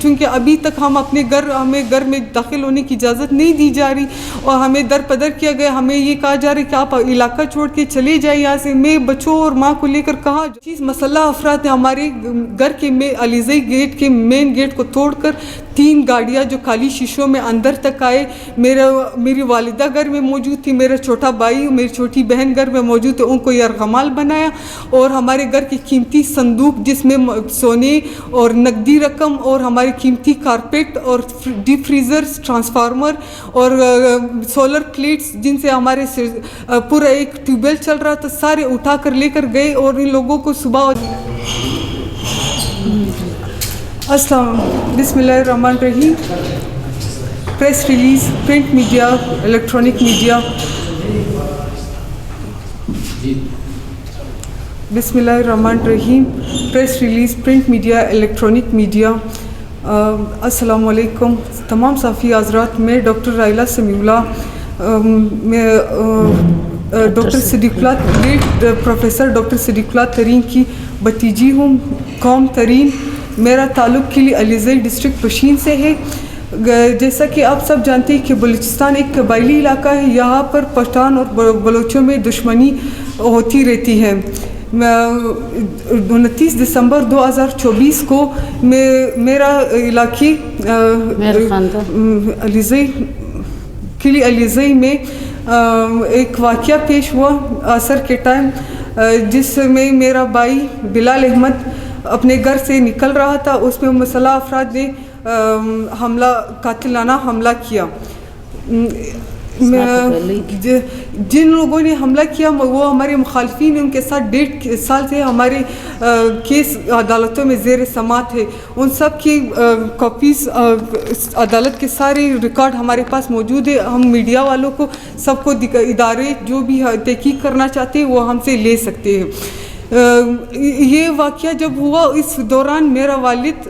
چونکہ ابھی تک ہمیں گھر میں داخل ہونے کی اجازت نہیں دی جا رہی اور ہمیں در بدر کیا گیا. ہمیں یہ کہا جا رہا ہے کہ آپ علاقہ چھوڑ کے چلے جائیں یہاں سے. میں بچوں اور ماں کو لے کر کہاں چیز مسلح افراد نے ہمارے گھر کے علیزئی گیٹ کے مین گیٹ کو توڑ کر 3 گاڑیاں جو کالی شیشوں میں اندر تک آئے. میری والدہ گھر میں موجود تھی, میرا چھوٹا بھائی اور میری چھوٹی بہن گھر میں موجود تھے, ان کو یرغمال بنایا اور ہمارے گھر کی قیمتی صندوق جس میں سونے اور نقدی رقم اور ہماری قیمتی کارپیٹ اور ڈیپ فریزرز, ٹرانسفارمر اور سولر پلیٹس جن سے ہمارے پورا ایک ٹیوب ویل چل رہا تھا, سارے اٹھا کر لے کر گئے. اور ان لوگوں کو صبح بسم اللہ الرحمن الرحیم. Press release, print media, electronic media. بسم اللہ الرحمن الرحیم. Press release, print media, electronic media. السلام علیکم تمام صحافی حضرات. میں ڈاکٹر رائلہ سمیع اللہ, میں ڈاکٹر صدیق اللہ, پروفیسر ڈاکٹر صدیق اللہ ترین کی بھتیجی ہوں. قوم ترین. میرا تعلق قلعہ علیزئی ڈسٹرکٹ پشین سے ہے. جیسا کہ آپ سب جانتے ہیں کہ بلوچستان ایک قبائلی علاقہ ہے. یہاں پر پٹھان اور بلوچوں میں دشمنی ہوتی رہتی ہے. 29 دسمبر 2024 کو میرا علاقے علیزئی قلعہ علیزئی میں ایک واقعہ پیش ہوا عصر کے ٹائم, جس میں میرا بھائی بلال احمد اپنے گھر سے نکل رہا تھا. اس میں مسلح افراد نے قاتلانہ حملہ کیا. جن لوگوں نے حملہ کیا وہ ہمارے مخالفین ہیں. ان کے ساتھ 1.5 سال سے ہمارے کیس عدالتوں میں زیر سماعت ہے. ان سب کی کاپیز عدالت کے سارے ریکارڈ ہمارے پاس موجود ہے. ہم میڈیا والوں کو سب کو ادارے جو بھی تحقیق کرنا چاہتے ہیں وہ ہم سے لے سکتے ہیں. یہ واقعہ جب ہوا اس دوران میرا والد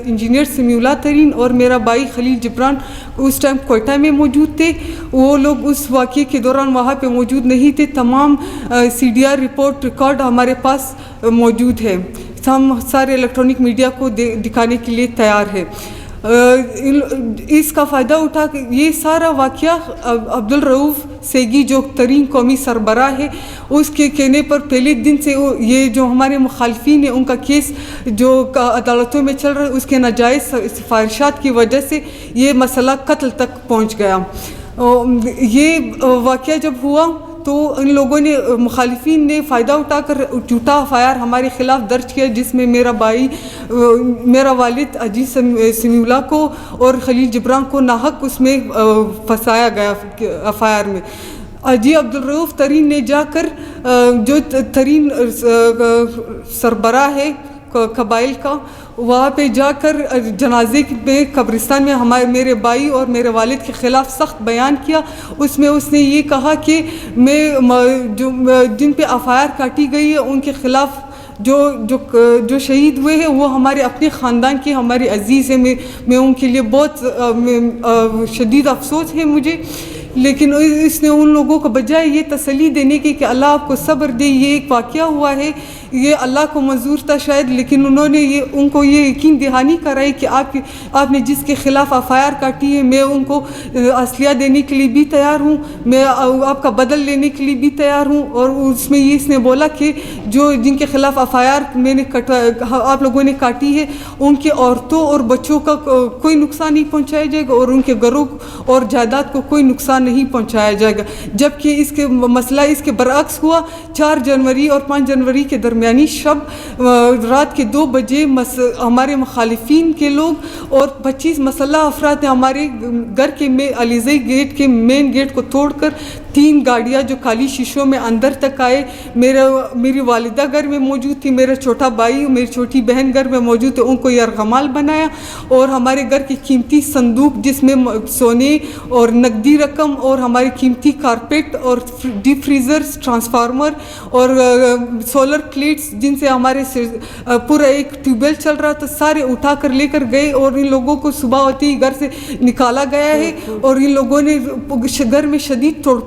انجینئر سمیع اللہ ترین اور میرا بھائی خلیل جبران اس ٹائم کوئٹہ میں موجود تھے. وہ لوگ اس واقعے کے دوران وہاں پہ موجود نہیں تھے. تمام CDR رپورٹ ریکارڈ ہمارے پاس موجود ہے. ہم سارے الیکٹرانک میڈیا کو دکھانے کے لیے تیار ہے. اس کا فائدہ اٹھا کے یہ سارا واقعہ عبدالرؤف سیگی جو ترین قومی سربراہ ہے اس کے کہنے پر پہلے دن سے یہ جو ہمارے مخالفین ہیں ان کا کیس جو عدالتوں میں چل رہا ہے اس کے ناجائز سفارشات کی وجہ سے یہ مسئلہ قتل تک پہنچ گیا. یہ واقعہ جب ہوا تو ان لوگوں نے مخالفین نے فائدہ اٹھا کر جھوٹا FIR ہمارے خلاف درج کیا, جس میں میرا والد عزیز سمیع اللہ کو اور خلیل جبران کو ناحق اس میں پھنسایا گیا FIR میں. جی عبدالرؤف ترین نے جا کر جو ترین سربراہ ہے قبائل کا وہاں پہ جا کر جنازے میں قبرستان میں میرے بھائی اور میرے والد کے خلاف سخت بیان کیا. اس میں اس نے یہ کہا کہ جن پہ FIR کاٹی گئی ہے ان کے خلاف جو شہید ہوئے ہیں وہ ہمارے اپنے خاندان کے ہمارے عزیز ہیں. میں ان کے لیے بہت شدید افسوس ہے مجھے. لیکن اس نے ان لوگوں کو بجائے یہ تسلی دینے کی کہ اللہ آپ کو صبر دے, یہ ایک واقعہ ہوا ہے, یہ اللہ کو منظور تھا شاید, لیکن انہوں نے ان کو یہ یقین دہانی کرائی کہ آپ نے جس کے خلاف FIR کاٹی ہے میں ان کو اسلحہ دینے کے لیے بھی تیار ہوں, میں آپ کا بدل لینے کے لیے بھی تیار ہوں. اور اس میں اس نے بولا کہ جن کے خلاف FIR میں نے آپ لوگوں نے کاٹی ہے ان کے عورتوں اور بچوں کا کوئی نقصان نہیں پہنچایا جائے گا اور ان کے گھروں اور جائیداد کو کوئی نقصان نہیں پہنچایا جائے گا. جبکہ اس کے مسئلہ اس کے برعکس ہوا. 4 جنوری اور 5 جنوری کے درمیانی شب رات کے 2 بجے ہمارے مخالفین کے لوگ اور 25 مسلح افراد نے ہمارے گھر کے علیزئی گیٹ کے مین گیٹ کو توڑ کر 3 گاڑیاں جو کالی شیشوں میں اندر تک آئے. میری والدہ گھر میں موجود تھی, میرا چھوٹا بھائی اور میری چھوٹی بہن گھر میں موجود تھے, ان کو یرغمال بنایا اور ہمارے گھر کی قیمتی صندوق جس میں سونے اور نقدی رقم اور ہماری قیمتی کارپیٹ اور ڈیپ فریزرز, ٹرانسفارمر اور سولر پلیٹس جن سے ہمارے پورا ایک ٹیوب ویل چل رہا تھا, سارے اٹھا کر لے کر گئے. اور ان لوگوں کو صبح ہوتے ہی گھر سے نکالا گیا ہے اور ان لوگوں نے گھر میں شدید توڑ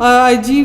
IG